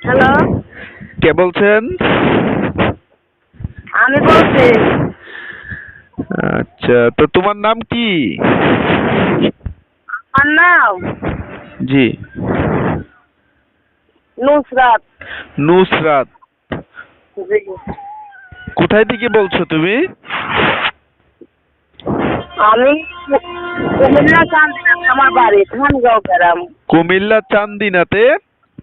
Hello, কে বলছেন? আমি বলছি। আচ্ছা, তো তোমার নাম কি? আমার নাম জি। নুসরাত। নুসরাত। জি। কোথায় থেকে বলছো তুমি? আমি কুমিল্লা চান্দিনাতে আমার বাড়ি, থানগাঁও গ্রাম। কুমিল্লা চান্দিনাতে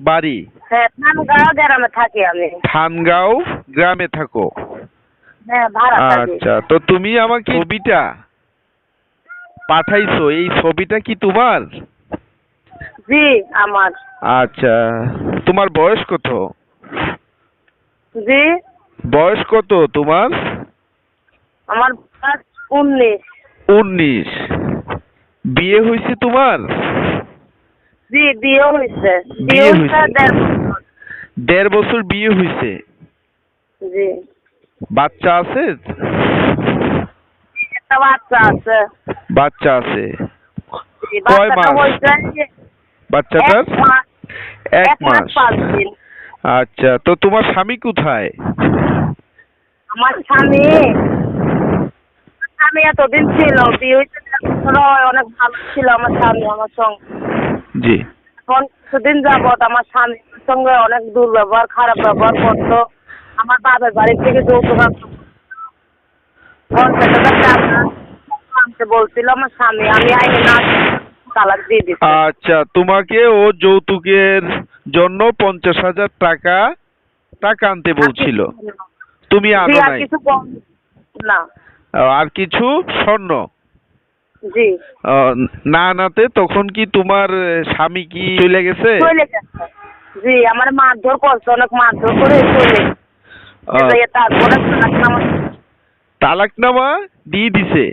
বাড়ি। হ্যাঁ, থানগাঁও গ্রামে থাকি আমি। থানগাঁও গ্রামে থাকো। হ্যাঁ, ভাড়া থাকি। আচ্ছা, তো তুমি আমাকে ছবিটা পাঠাইছো, এই ছবিটা কি তোমার? জি, আমার। আচ্ছা, তোমার বয়স কত? জি, বয়স কত তোমার? আমার বয়স 19। 19। বিয়ে হয়েছে তোমার? জি, বিয়ে হয়েছে। বিয়ে হয়েছে হয়েছে। 1.5 বছর। 1.5 বছর বিয়ে হয়েছে। জি, বাচ্চা আছে? একটা বাচ্চা আছে। বাচ্চা আছে। জি, কয় বাচ্চাটা মাস হয়েছে বাচ্চাটার? 1 মাস। 1 1 মাস মাস। 5 দিন। আচ্ছা, তো তোমার স্বামী কোথায়? আমার স্বামী স্বামী এতদিন ছিল, বিয়ে হইতে 1.5 বছর হয়, অনেক ভালো ছিল আমার স্বামী আমার সঙ্গে। জি। এখন কিছুদিন যাবত আমার স্বামীর সঙ্গে অনেক দুর্ব্যবহার, খারাপ ব্যবহার করতো। আমার বাবার বাড়ি থেকে যৌতুক 50,000 টাকা আনতে বলছিল আমার স্বামী, আমি আইনে না তালাক দিয়ে দিচ্ছি। আচ্ছা, তোমাকে ও যৌতুকের জন্য 50,000 টাকা টাকা আনতে বলছিল, তুমি জি, আনো আর নাই? কিছু না। আর কিছু স্বর্ণ জি, না আনাতে তখন কি তোমার স্বামী কি চলে গেছে? চলে গেছে। জি, আমার মারধর করছে, অনেক মারধর করে চলে গেছে। তারপরে তালাকনামা দিয়ে দিছে?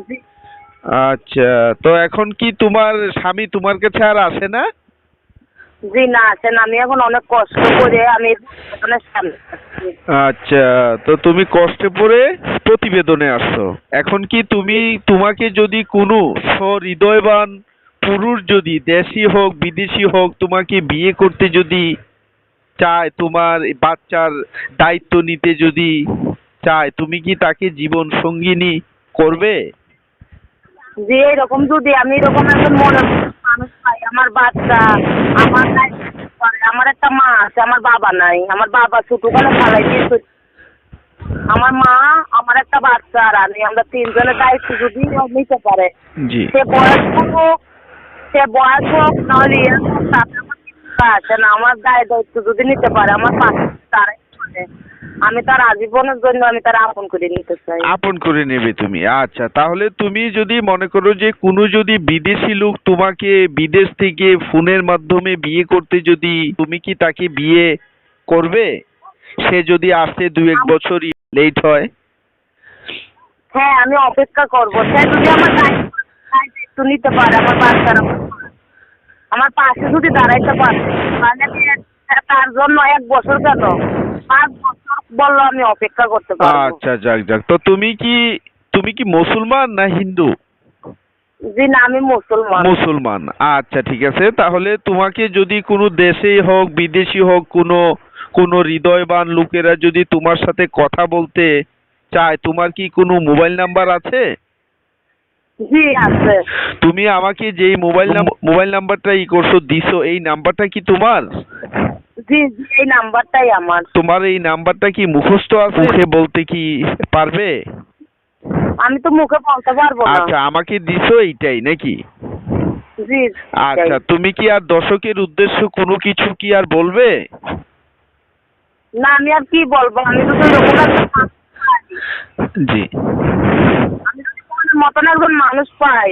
জি, আচ্ছা, তো এখন কি তোমার স্বামী তোমার কাছে আর আসে না? জি না আসেন। আমি এখন অনেক কষ্ট করে আমি প্রতিবেদনের সামনে আসছি। আচ্ছা, তো তুমি কষ্টে পড়ে প্রতিবেদনে আসছো। এখন কি তোমাকে যদি কোনো সহৃদয়বান পুরুষ যদি দেশি হোক বিদেশি হোক তোমাকে বিয়ে করতে যদি চায়, তোমার এই বাচ্চার দায়িত্ব নিতে যদি চায়, তুমি কি তাকে জীবন সঙ্গিনী করবে? যে এরকম যদি আমি এরকম একজন মনের মানুষ পাই, আমার বাচ্চা আমার দায়িত্ব নিতে পারে। আমার একটা মা আছে, আমার বাবা নাই। আমার বাবা ছোটকালে ফালাই দিয়ে চলে। আমার মা, আমার একটা বাচ্চা আর আমরা 3 জনের দায়িত্ব যদি ও নিতে পারে, জি। সে বয়স হোক নাহলে ইয়ে হোক, তাতে আমার কিছু যায় আসে না। আমার দায়িত্ব যদি নিতে পারে, আমার পাশে তারাই পারে। আমি তার আজীবনের জন্য আমি তার আপন করে নিতে চাই। আপন করে নেবে তুমি? আচ্ছা, তাহলে তুমি যদি মনে করো যে কোনো যদি বিদেশি লোক তোমাকে বিদেশ থেকে ফোনের মাধ্যমে বিয়ে করতে, যদি তুমি কি তাকে বিয়ে করবে? সে যদি আসতে 2-1 বছর লেট হয়? হ্যাঁ, আমি অপেক্ষা করব। সে যদি আমার দায়িত্ব নিতে পারে, আমার বাচ্চার আমার পাশে যদি দাঁড়াইতে পারে, তাহলে আমি তার জন্য 1 বছর কেন 5 বছর বললো আমি অপেক্ষা করতে পারবো। আচ্ছা, যাক যাক। তো তুমি কি মুসলমান না হিন্দু? জি না, আমি মুসলমান। মুসলমান। আচ্ছা, ঠিক আছে। তাহলে তোমাকে যদি কোনো দেশেই হোক বিদেশি হোক কোনো হৃদয়বান লোকেরা যদি তোমার সাথে কথা বলতে চায়, তোমার কি কোনো মোবাইল নাম্বার আছে? জি আছে। তুমি আমাকে যেই মোবাইল নাম্বারটা করছো দিছো, এই নাম্বারটা কি তোমার? জি, জি, এই নাম্বারটাই আমার। তোমার এই নাম্বারটা কি মুখস্থ আছে? মুখে বলতে কি পারবে? আমি তো মুখে বলতে পারবো না। আচ্ছা, আমাকে দিছো এইটাই নাকি? জি, আচ্ছা, তুমি কি আর দর্শকের উদ্দেশ্য কোনো কিছু কি আর বলবে? না, আমি আর কি বলবো। আমি তো এরকম একটা মানুষ পাই। জি। আমি যদি তোমাদের মতন একজন মানুষ পাই,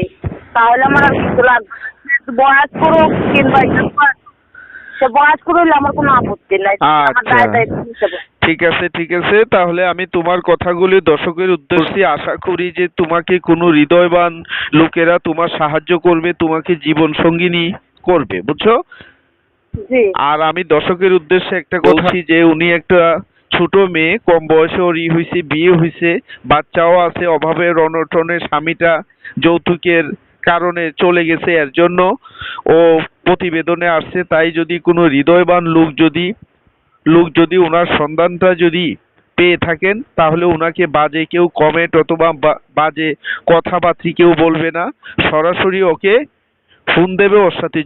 তাহলে আমার আর কিছু লাগবে না। সে বয়স করুক কিংবা সে বয়স করে হলে আমার কোনো আপত্তি নাই। আমার আচ্ছা, দায়িত্ব নিতে পারে। ঠিক আছে ঠিক আছে। তাহলে আমি তোমার কথাগুলি দর্শকের উদ্দেশ্যে আশা করি যে তোমাকে কোনো হৃদয়বান লোকেরা তোমার সাহায্য করবে, তোমাকে জীবন সঙ্গিনী করবে, বুঝছো? জি, আর আমি দর্শকের উদ্দেশ্যে একটা কথা বলছি যে উনি একটা ছোট মেয়ে, কম বয়সে ওর হয়েছে, বিয়ে হয়েছে, বাচ্চাও আছে, অভাবের অনটনে স্বামীটা যৌতুকের কারণে চলে গেছে, এর জন্য ও প্রতিবেদনে আসছে, তাই যদি কোনো হৃদয়বান লোক যদি ওনার সন্ধানটা যদি পেয়ে থাকেন, তাহলে ওনাকে বাজে কেউ কমেন্ট অথবা বাজে কথাবার্তা কেউ বলবে না, সরাসরি ওকে ফোন দেবে, ওর সাথে